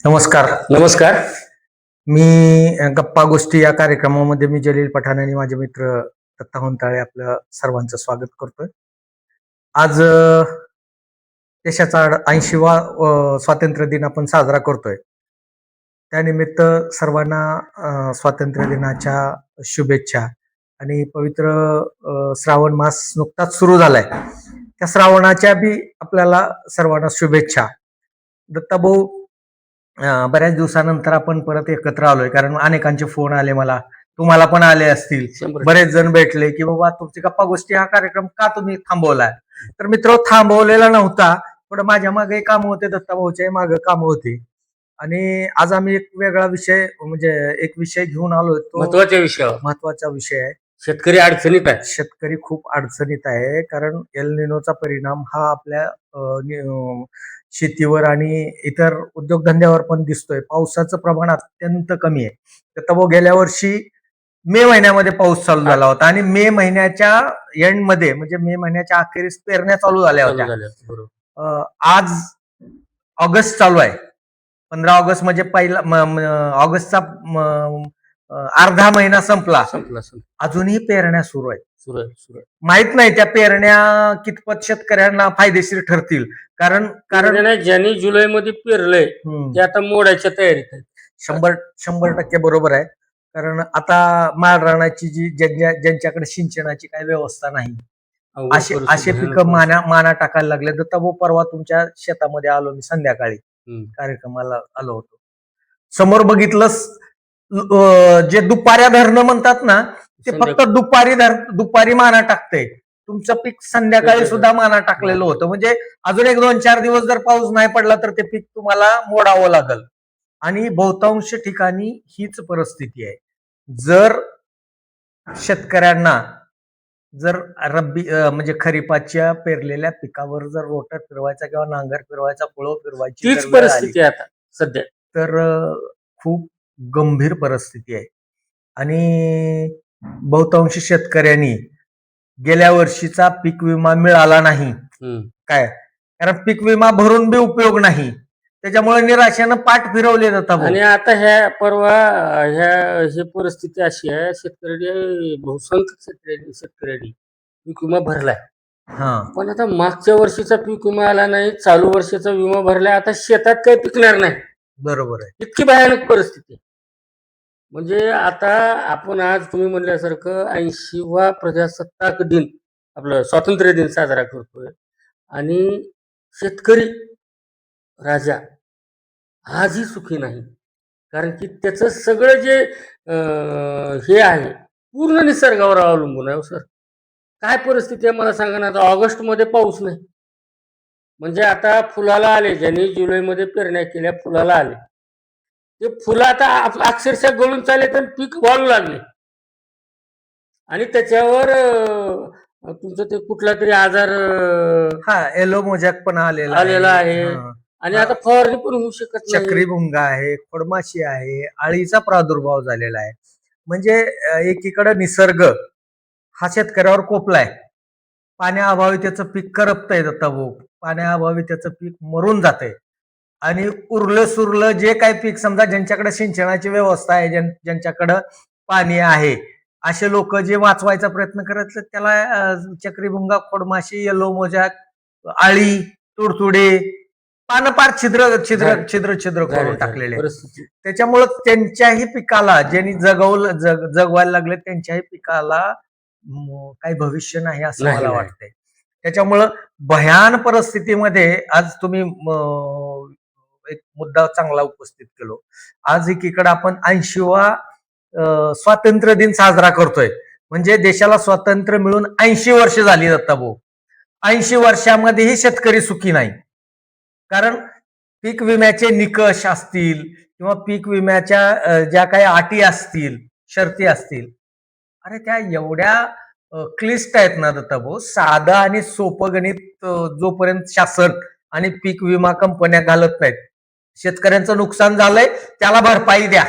नमस्कार. नमस्कार. मी गप्पा गोष्टी या कार्यक्रमामध्ये मी जलील पठाण आणि माझे मित्र दत्ता होंताळे आपलं सर्वांचं स्वागत करतोय. आज देशाचा 80वा स्वातंत्र्य दिन आपण साजरा करतोय. त्यानिमित्त सर्वांना स्वातंत्र्य दिनाच्या शुभेच्छा आणि पवित्र श्रावण मास नुकताच सुरू झालाय. त्या श्रावणाच्या बी आपल्याला सर्वांना शुभेच्छा. दत्ताभाऊ, बऱ्याच दिवसानंतर आपण परत एकत्र आलोय, कारण अनेकांचे फोन आले मला, तुम्हाला पण आले असतील. 100%. बरेच जण भेटले की बाबा तुमची गप्पा गोष्टी हा कार्यक्रम का तुम्ही थांबवलाय. तर मित्र, थांबवलेला नव्हता, थोडं माझ्या मागे काम होते, दत्ताभाऊच्या मागे काम होते आणि आज आम्ही एक वेगळा विषय म्हणजे एक विषय घेऊन आलोय. तो महत्वाच्या विषयावर. महत्वाचा विषय आहे. शेतकरी अडचणीत आहे. शेतकरी खूप अडचणीत आहे, कारण एल निनोचा परिणाम हा आपल्या शेतीवर आणि इतर उद्योगधंद्यावर पण दिसतोय. पावसाचं प्रमाण अत्यंत कमी आहे. तर गेल्या वर्षी मे महिन्यामध्ये पाऊस चालू झाला होता आणि मे महिन्याच्या एंड मध्ये म्हणजे मे महिन्याच्या अखेरीस पेरण्या चालू झाल्या होत्या. बरोबर. आज ऑगस्ट चालू आहे. 15 ऑगस्ट म्हणजे पहिला ऑगस्टचा अर्धा महिना संपला, अजूनही पेरण्या सुरू आहेत. माहित नाही त्या पेरण्या कितपत शेतकऱ्यांना फायदेशीर ठरतील, कारण ज्यांनी जुलैमध्ये पेरलंय ते आता मोडायच्या तयारीत आहे. 100% बरोबर आहे. कारण आता माळ रानाची जी ज्यांच्याकडे सिंचनाची काही व्यवस्था नाही, असे पिकं माना टाकायला लागले. दत्ताभाऊ, परवा तुमच्या शेतामध्ये आलो मी, संध्याकाळी कार्यक्रमाला आलो होतो. समोर बघितलं, जे दुपाऱ्या धरणं म्हणतात ना, ते फक्त दुपारी माना टाकते. तुमचं पीक संध्याकाळी सुद्धा माना टाकलेलं होतं. म्हणजे अजून 1-2-4 दिवस जर पाऊस नाही पडला तर ते पीक तुम्हाला मोडावं लागल. आणि बहुतांश ठिकाणी हीच परिस्थिती आहे. जर शेतकऱ्यांना जर रब्बी म्हणजे खरीपाच्या पेरलेल्या पिकावर जर रोटर फिरवायचा किंवा नांगर फिरवायचा, फळं फिरवायची तीच परिस्थिती आता सध्या, तर खूप गंभीर परिस्थिती आहे. आणि बहुतांश शेतकऱ्यांनी गेल्या वर्षीचा पीक विमा मिळाला नाही. काय, कारण पीक विमा भरून बी उपयोग नाही, त्याच्यामुळे निराशेनं पाठ फिरवले जातात. आणि आता ह्या परवा ही परिस्थिती अशी आहे, शेतकऱ्यांनी बहुसंख्य शेतकऱ्यांनी पीक विमा भरलाय. पण आता मागच्या वर्षीचा पीक विमा आला नाही, चालू वर्षाचा विमा भरलाय, आता शेतात काही पिकणार नाही. बरोबर आहे. इतकी भयानक परिस्थिती. म्हणजे आता आपण आज तुम्ही म्हणल्यासारखं 80वा प्रजासत्ताक दिन, आपलं स्वातंत्र्य दिन साजरा करतोय आणि शेतकरी राजा आजही सुखी नाही. कारण की त्याचं सगळं जे हे आहे पूर्ण निसर्गावर अवलंबून आहे. सर, काय परिस्थिती आहे मला सांगा ना. आता ऑगस्ट मध्ये पाऊस नाही, म्हणजे आता फुलाला आले, ज्यांनी जुलैमध्ये पेरण्या केल्या फुलाला आले, ते फुलं आता अक्षरशः गळून चालले तर पीक वाळू लागले. आणि त्याच्यावर तुमचं ते कुठला तरी आजार येलो मोजॅक पण आलेला आहे. आणि आता फवारणी पण होऊ शकत नाही. चक्रीभुंगा आहे, खोडमाशी आहे, अळीचा प्रादुर्भाव झालेला आहे. म्हणजे एकीकडे निसर्ग हा शेतकऱ्यावर कोपलाय. पाण्याअभावी त्याचं पीक करपतंय. दत्ताभाऊ, पाण्याअभावी त्याचं पीक मरून जातंय. आणि उरलं सुरलं जे काही पीक, समजा ज्यांच्याकडे सिंचनाची व्यवस्था आहे, ज्यांच्याकडे पाणी आहे, असे लोक जे वाचवायचा प्रयत्न करत, त्याला चक्रीभुंगा, खोडमाशी, येलो मोजॅक, अळी, तुडतुडे, पानं पार छिद्र छिद्र छिद्र छिद्र करून टाकलेले. त्याच्यामुळं त्यांच्याही पिकाला, ज्यांनी जगवायला लागले, त्यांच्याही पिकाला काही भविष्य नाही असं मला वाटतंय. त्याच्यामुळं भयान परिस्थितीमध्ये आज तुम्ही एक मुद्दा चांगला उपस्थित केलो. आज एकीकडे आपण 80वा स्वातंत्र्य दिन साजरा करतोय. म्हणजे देशाला स्वातंत्र्य मिळून 80 वर्ष झाली. दत्ताभाऊ, 80 वर्षामध्येही शेतकरी सुखी नाही. कारण पीक विम्याचे निकष असतील किंवा पीक विम्याच्या ज्या काही अटी असतील, शर्ती असतील, अरे त्या एवढ्या क्लिष्ट आहेत ना दत्ताभाऊ. साधं आणि सोपं गणित जोपर्यंत शासन आणि पीक विमा कंपन्या घालत नाहीत, शेतकऱ्यांचं नुकसान झालंय त्याला भरपाई द्या,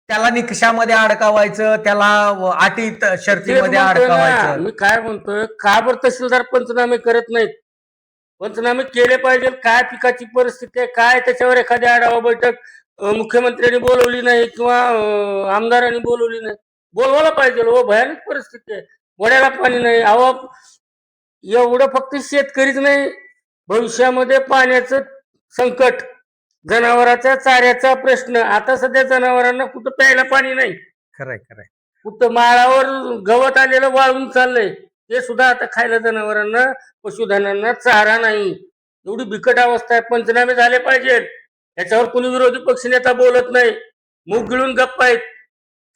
त्याला निकषामध्ये अडकावायचं, त्याला अटी शर्तीमध्ये अडकावायचं. मी काय म्हणतोय, का बरं तहसीलदार पंचनामे करत नाहीत? पंचनामे केले पाहिजे. काय पिकाची परिस्थिती आहे, काय त्याच्यावर एखादी आढावा बैठक मुख्यमंत्र्यांनी बोलवली नाही किंवा आमदारांनी बोलवली नाही. बोलवायला पाहिजे. हो, भयानक परिस्थिती आहे. वड्याला पाणी नाही. अहो, एवढं फक्त शेतकरीच नाही, भविष्यामध्ये पाण्याचं संकट, जनावरांच्या चाऱ्याचा प्रश्न. आता सध्या जनावरांना कुठं प्यायला पाणी नाही. खरंय खरंय. कुठं माळावर गवत आलेलं वाळून चाललंय, ते सुद्धा आता खायला जनावरांना, पशुधनांना चारा नाही. एवढी बिकट अवस्था आहे. पंचनामे झाले पाहिजे. याच्यावर कुणी विरोधी पक्षनेता बोलत नाही. मुख गिळून गप्प आहेत.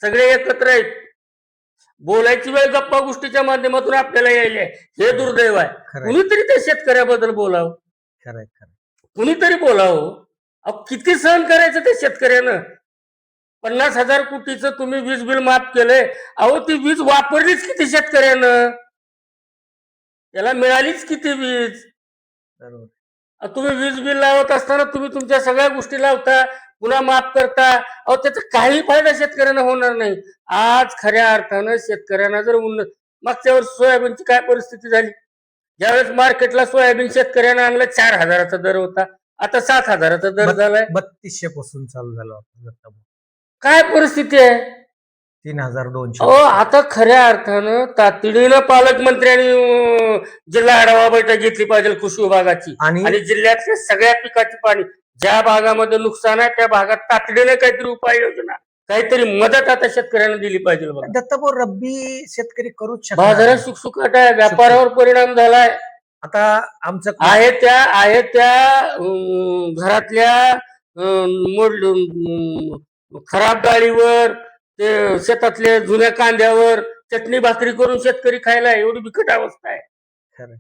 सगळे एकत्र आहेत. बोलायची वेळ गप्पा गोष्टीच्या माध्यमातून आपल्याला यायले. हे दुर्दैव आहे. खरंय कुणीतरी त्या शेतकऱ्याबद्दल बोलावं. खरंय खरंय. कुणीतरी बोलावं. अहो, किती सहन करायचं ते शेतकऱ्यानं. 50,000 कोटीचं तुम्ही वीज बिल माफ केलंय. अहो, ती वीज वापरलीच किती शेतकऱ्यानं? त्याला मिळालीच किती वीज? बरोबर. तुम्ही वीज बिल लावत असताना तुम्ही तुमच्या सगळ्या गोष्टी लावता, पुन्हा माफ करता. अहो, त्याचा काही फायदा शेतकऱ्यांना होणार नाही. आज खऱ्या अर्थानं शेतकऱ्यांना जर मागच्या वर्षी सोयाबीनची काय परिस्थिती झाली? ज्यावेळेस मार्केटला सोयाबीन शेतकऱ्यांना आणलं 4,000चा दर होता, आता 7,000चा दर झालाय. 3200 पासून चालू झाला होता दत्ता भाऊ. काय परिस्थिती आहे? 3200. अहो, आता खऱ्या अर्थानं तातडीनं पालकमंत्र्यांनी जिल्हा आढावा बैठक घेतली पाहिजे कृषी विभागाची. आणि आणि जिल्ह्यातल्या सगळ्या पिकाची पाणी, ज्या भागामध्ये नुकसान आहे त्या भागात तातडीने काहीतरी उपाययोजना, काहीतरी मदत आता शेतकऱ्यांना दिली पाहिजे. बघा, दत्ता भाऊ, रब्बी शेतकरी करूच शकणार बाजारात नाही. सुकसुकाट आहे, व्यापारावर परिणाम झालाय. आता आमचं आहे त्या घरातल्या खराब डाळीवर, ते शेतातल्या जुन्या कांद्यावर चटणी भाकरी करून शेतकरी खायला, एवढी बिकट अवस्था आहे. खरं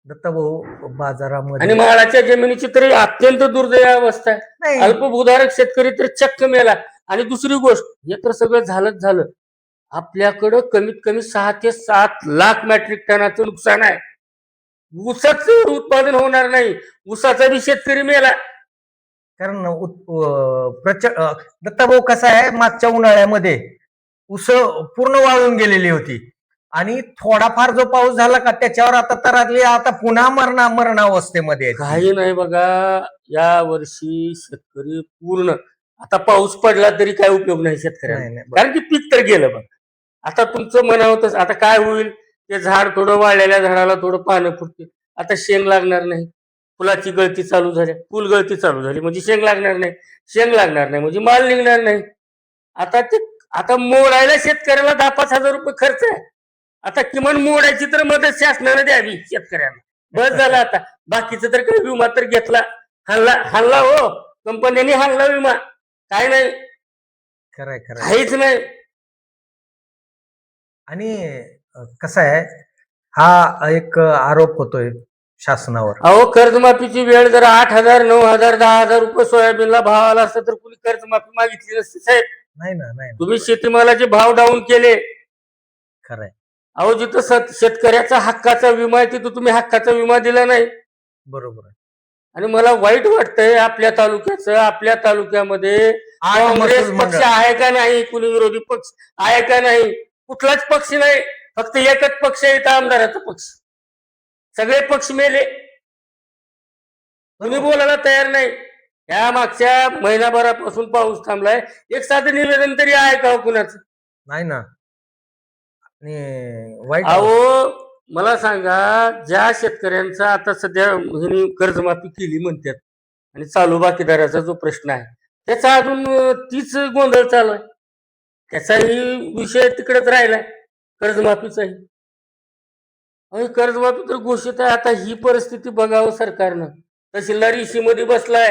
दत्ता भाऊ, बाजारामध्ये आणि माळाच्या जमिनीची तरी अत्यंत दुर्दैवी अवस्था आहे. नाही, अल्पभूधारक शेतकरी तर चक्क मेला. आणि दुसरी गोष्ट, हे तर सगळं झालंच झालं, आपल्याकडं कमीत कमी 6 ते 7 लाख मेट्रिक टनाचं नुकसान आहे. ऊसाचं उत्पादन होणार नाही. ऊसाचा बी शेतकरी मेला. कारण दत्ता भाऊ, कसं आहे, मागच्या उन्हाळ्यामध्ये ऊस पूर्ण वाळून गेलेली होती आणि थोडाफार जो पाऊस झाला का त्याच्यावर आता तरारली, आता पुन्हा मरणावस्थेमध्ये आहेत. काही नाही बघा, या वर्षी शेतकरी पूर्ण, आता पाऊस पडला तरी काय उपयोग नाही शेतकऱ्यांना, नाही, नाही, कारण की पीक तर गेलं. बघ, आता तुमचं म्हणावं आता काय होईल, ते झाड थोडं, वाळलेल्या झाडाला थोडं पानं फुटतील, आता शेंग लागणार नाही. फुलाची गळती चालू झाली, फुल गळती चालू झाली म्हणजे शेंग लागणार नाही. शेंग लागणार नाही म्हणजे माल निघणार नाही. आता मोडायला शेतकऱ्याला 10-5 हजार रुपये खर्च आहे. आता किमान मोडायची तर मदत शासनाने द्यावी शेतकऱ्यांना. बस झालं. आता बाकीचं तर काही, विमा तर घेतला, हाणला हो, कंपन्यांनी हाणला विमा, काय नाही, खरंय खरंय. काहीच नाही. आणि कसं आहे, हा एक आरोप होतोय शासनावर. अहो, कर्जमाफीची वेळ जर 8,000, 9,000, 10,000 रुपये सोयाबीनला भाव आला असता तर कुणी कर्जमाफी मागितली नसती साहेब. नाही ना, नाही ना. तुम्ही शेतीमालाचे भाव डाऊन केले. खरंय. अहो, जिथं शेतकऱ्याचा हक्काचा विमा आहे तिथं तुम्ही हक्काचा विमा दिला नाही. बरोबर आहे. आणि मला वाईट वाटतंय, आपल्या तालुक्यामध्ये काँग्रेस पक्ष आहे का नाही, कुणी विरोधी पक्ष आहे का नाही, कुठलाच पक्ष नाही. फक्त एकच पक्ष आहे, आमदाराचा पक्ष. सगळे पक्ष मेले. कुणी बोलायला तयार नाही. या मागच्या महिनाभरापासून पाऊस थांबलाय, एक साधं निवेदन तरी आहे का कुणाचं? नाही ना. आणि वाईट. अहो, मला सांगा, ज्या शेतकऱ्यांचा आता सध्या कर्जमाफी केली म्हणतात आणि चालू बाकीदाराचा जो प्रश्न आहे त्याचा अजून तीच गोंधळ चालू आहे. त्याचाही विषय तिकडेच राहिलाय, कर्जमाफीचाही. अहो, कर्जमाफी तर घोषित आहे. आता ही परिस्थिती बघावं सरकारनं. तहसीलदार इसी मध्ये बसलाय,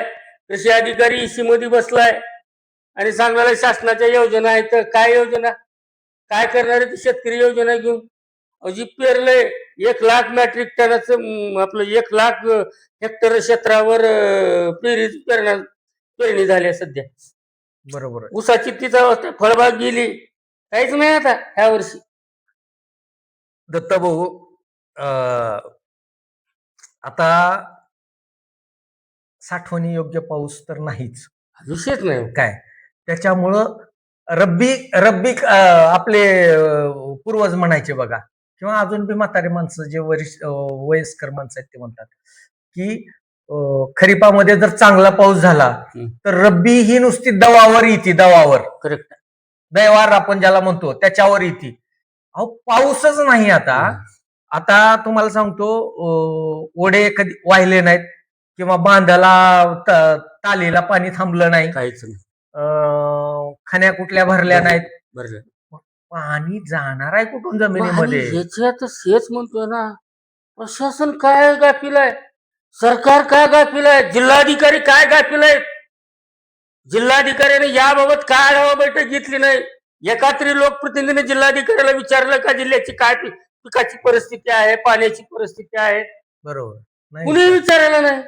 कृषी अधिकारी इसी मध्ये बसलाय आणि सांगणाऱ्या शासनाच्या योजना आहेत. काय योजना, काय करणार आहे ती शेतकरी योजना घेऊन? जी पेरलंय 1 लाख मेट्रिक टनाचं, आपलं 1 लाख हेक्टर क्षेत्रावर पेरणी झाली सध्या. बरोबर आहे. ऊसाची तीच अवस्था, फळबाग गेली, काहीच नाही आता ह्या वर्षी. दत्ता भाऊ, आता साठवणी योग्य पाऊस तर नाहीच, विषयच नाही. काय त्याच्यामुळं रब्बी आपले पूर्वज म्हणायचे बघा, किंवा अजून बी म्हातारी माणसं जे वयस्कर माणसं आहेत ते म्हणतात की खरीपामध्ये जर चांगला पाऊस झाला हम्म. तर रब्बी ही नुसती दवावर येते, दवावर करेक्ट. दैवार आपण ज्याला म्हणतो त्याच्यावर येते. अहो पाऊसच नाही आता. आता तुम्हाला सांगतो ओढे कधी वाहिले नाहीत किंवा बांधाला तालीला पाणी थांबलं नाही, काहीच नाही. खण्या कुठल्या भरल्या नाहीत. बरं. पाणी जाणार आहे कुठून आणि जमिनीमध्ये? ह्याच्यात हेच म्हणतोय ना, प्रशासन काय गाफील आहे, सरकार काय गाफील आहे, जिल्हाधिकारी काय गाफील आहेत. जिल्हाधिकाऱ्याने याबाबत काय आढावा बैठक घेतली नाही. एका तरी लोकप्रतिनिधीने जिल्हाधिकाऱ्याला विचारलं का जिल्ह्याची काय पिकाची परिस्थिती आहे, पाण्याची परिस्थिती आहे? बरोबर नाही कुणी विचारायला नाही.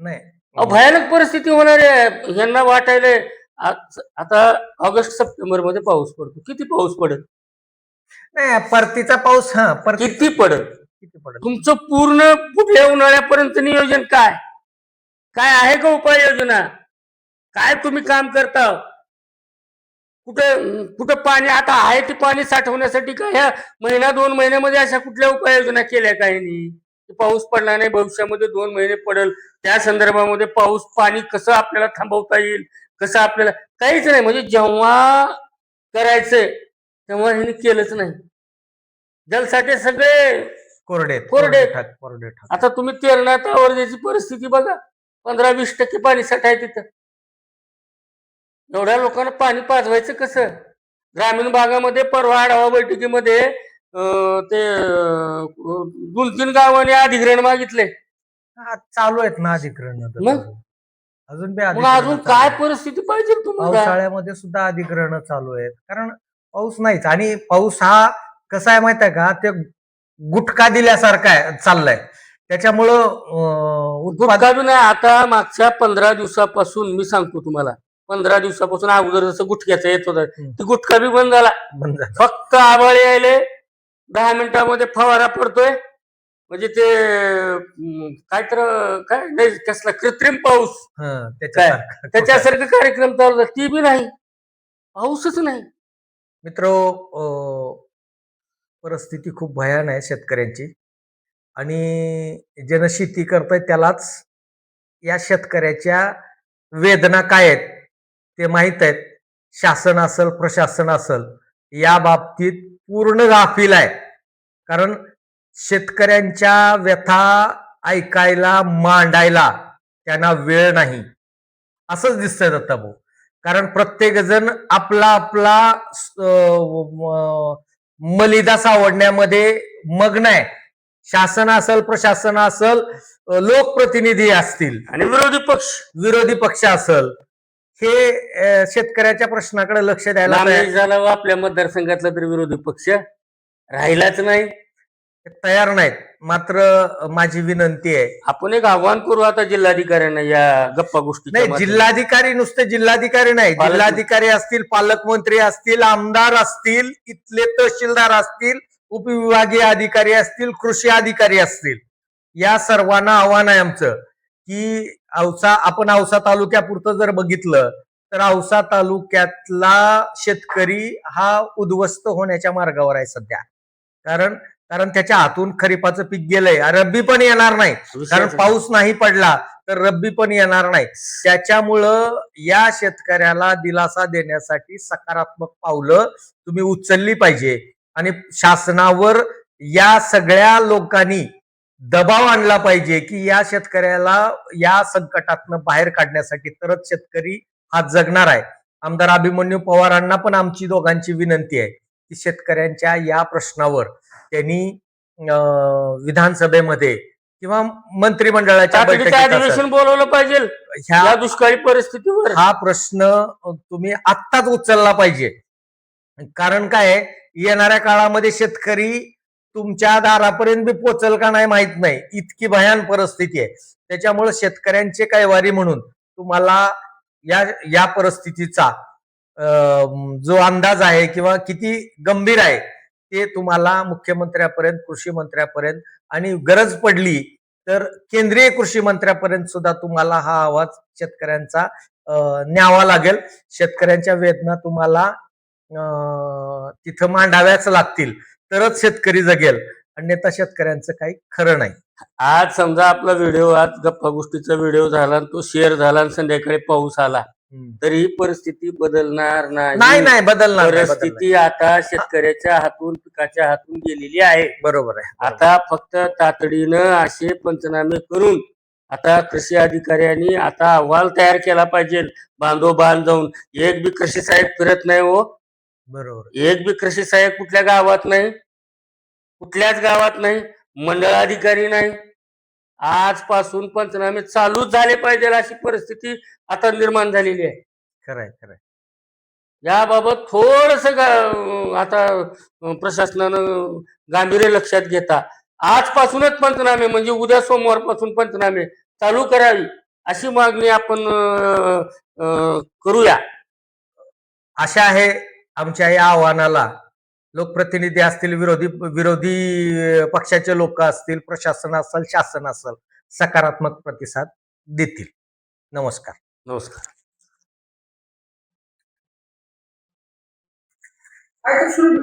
नाही भयानक परिस्थिती होणार आहे. यांना वाटायला आता ऑगस्ट सप्टेंबर मध्ये पाऊस पडतो. किती पाऊस पडेल? नाही परतीचा पाऊस किती पडेल? किती पडेल? तुमचं पूर्ण पुढल्या उन्हाळ्यापर्यंत नियोजन काय काय आहे का उपाययोजना? काय तुम्ही काम करता? कुठं कुठं पाणी आता आहे ते पाणी साठवण्यासाठी काय ह्या महिना 2 महिन्यामध्ये अशा कुठल्या उपाययोजना केल्या काही नाही? पाऊस पडला नाही, भविष्यामध्ये 2 महिने पडेल, त्या संदर्भामध्ये पाऊस पाणी कसं आपल्याला थांबवता येईल, कसं आपल्याला काहीच नाही. म्हणजे जेव्हा करायचंय तेव्हा ह्यांनी केलंच नाही. जलसाठे सगळे कोरडे कोरडे. कोरडे ठाक. आता तुम्ही तेरणा तावरची परिस्थिती बघा, 15-20% पाणी साठा आहे तिथं. एवढ्या लोकांना पाणी पाजवायचं कसं? ग्रामीण भागामध्ये परवा आढावा बैठकीमध्ये ते 2-3 गावांनी अधिग्रहण मागितले. चालू आहेत ना अधिग्रहण. मग? अजून बी मग अजून काय परिस्थिती पाहिजे तुम्हाला? पावसाळ्यामध्ये सुद्धा अधिग्रहण चालू आहेत, कारण पाऊस नाहीच. आणि पाऊस हा कसा आहे माहित आहे का, ते गुटखा दिल्यासारखा आहे चाललाय. त्याच्यामुळं गुटखा बी नाही. आता मागच्या 15 दिवसापासून मी सांगतो तुम्हाला, 15 दिवसापासून अगोदर जसं गुटख्याचं येत होतं ते गुटखा बी बंद झाला. बंद झालं. फक्त आभाळी यायले, 10 मिनिटामध्ये फवारा पडतोय. म्हणजे ते काय तर काय नाही कसला कृत्रिम पाऊस त्याच्यासारखं कार्यक्रम चालू झाला. ती बी नाही, पाऊसच नाही. मित्र, परिस्थिती खूप भयान आहे शेतकऱ्यांची. आणि ज्यानं शेती करतोय त्यालाच या शेतकऱ्याच्या वेदना काय आहेत ते माहीत आहेत. शासन असेल, प्रशासन असेल, या बाबतीत पूर्ण गाफील आहे. कारण शेतकऱ्यांच्या व्यथा ऐकायला, मांडायला त्यांना वेळ नाही, असंच दिसतंय दत्ताभाऊ. कारण प्रत्येक जण आपला आपला मलिदा सावडण्यामध्ये मग्न आहे. शासन असेल, प्रशासन असेल, लोकप्रतिनिधी असतील आणि विरोधी पक्ष असेल, हे शेतकऱ्याच्या प्रश्नाकडे लक्ष द्यायला झाला आपल्या मतदारसंघातला तर विरोधी पक्ष राहिलाच नाही, तयार नाहीत. मात्र माझी विनंती आहे, आपण एक आव्हान करू आता जिल्हाधिकाऱ्यांना या गप्पा गोष्टी. नाही जिल्हाधिकारी नुसते जिल्हाधिकारी नाही, जिल्हाधिकारी असतील, पालकमंत्री असतील, आमदार असतील, इथले तहसीलदार असतील, उपविभागीय अधिकारी असतील, कृषी अधिकारी असतील, या सर्वांना आव्हान आहे आमचं की आपण औसा तालुक्यापुरतं जर बघितलं तर औसा तालुक्यातला शेतकरी हा उद्ध्वस्त होण्याच्या मार्गावर आहे सध्या. कारण त्याच्या हातून खरीपाचं पीक गेलंय, रब्बी पण येणार नाही. कारण पाऊस नाही पडला तर रब्बी पण येणार नाही. त्याच्यामुळं या शेतकऱ्याला दिलासा देण्यासाठी सकारात्मक पावलं तुम्ही उचलली पाहिजे. आणि शासनावर या सगळ्या लोकांनी दबाव आणला पाहिजे की या शेतकऱ्याला या संकटातनं बाहेर काढण्यासाठी, तरच शेतकरी हा जगणार आहे. आमदार अभिमन्यू पवारांना पण आमची दोघांची विनंती आहे की शेतकऱ्यांच्या या प्रश्नावर त्यांनी विधानसभेमध्ये किंवा मंत्रिमंडळाच्या अधिवेशन बोलवलं पाहिजे. ह्या दुष्काळी परिस्थितीवर हा प्रश्न तुम्ही आत्ताच उचलला पाहिजे. कारण काय, येणाऱ्या काळामध्ये शेतकरी तुमच्या दारापर्यंत बी पोचल का नाही माहित नाही, इतकी भयान परिस्थिती आहे. त्याच्यामुळे शेतकऱ्यांचे कैवारी म्हणून तुम्हाला या परिस्थितीचा जो अंदाज आहे किंवा किती गंभीर आहे ते तुम्हाला मुख्यमंत्र्यापर्यंत, कृषी मंत्र्यापर्यंत आणि गरज पडली तर केंद्रीय कृषी मंत्र्यापर्यंत सुद्धा तुम्हाला हा आवाज शेतकऱ्यांचा न्यावा लागेल. शेतकऱ्यांच्या वेदना तुम्हाला तिथं मांडाव्याच लागतील तरच शेतकरी जगेल, अन्यथा शेतकऱ्यांचं काही खरं नाही. आज समजा आपला व्हिडिओ, आज गप्पा गोष्टीचा व्हिडिओ झाला आणि तो शेअर झाला आणि संध्याकाळी पाऊस आला, तर ही परिस्थिती बदलणार नाही नाही. नाही बदलणार नाही, बदलणार. परिस्थिती आता शेतकऱ्याच्या हातून, पिकाच्या हातून गेलेली आहे. बरोबर आहे. आता फक्त तातडीनं असे पंचनामे करून आता कृषी अधिकाऱ्यांनी आता अहवाल तयार केला पाहिजे. बांधोबांध जाऊन एक बी कृषी साहेब फिरत नाही हो, बरोबर. एक बी कृषी साहेब कुठल्या गावात नाही, कुठल्याच गावात नाही, मंडळ अधिकारी नाही. आजपासून पंचनामे चालूच झाले पाहिजे अशी परिस्थिती आता निर्माण झालेली आहे. खरंय खरंय. याबाबत थोडस आता प्रशासनानं गांभीर्य लक्षात घेता आजपासूनच पंचनामे, म्हणजे उद्या सोमवारपासून पंचनामे चालू करावी अशी मागणी आपण करूया. आशा आहे आमच्या या आव्हानाला लोकप्रतिनिधी असतील, विरोधी पक्षाचे लोक असतील, प्रशासन असेल, शासन असेल, सकारात्मक प्रतिसाद देतील. नमस्कार. नमस्कार. सुरू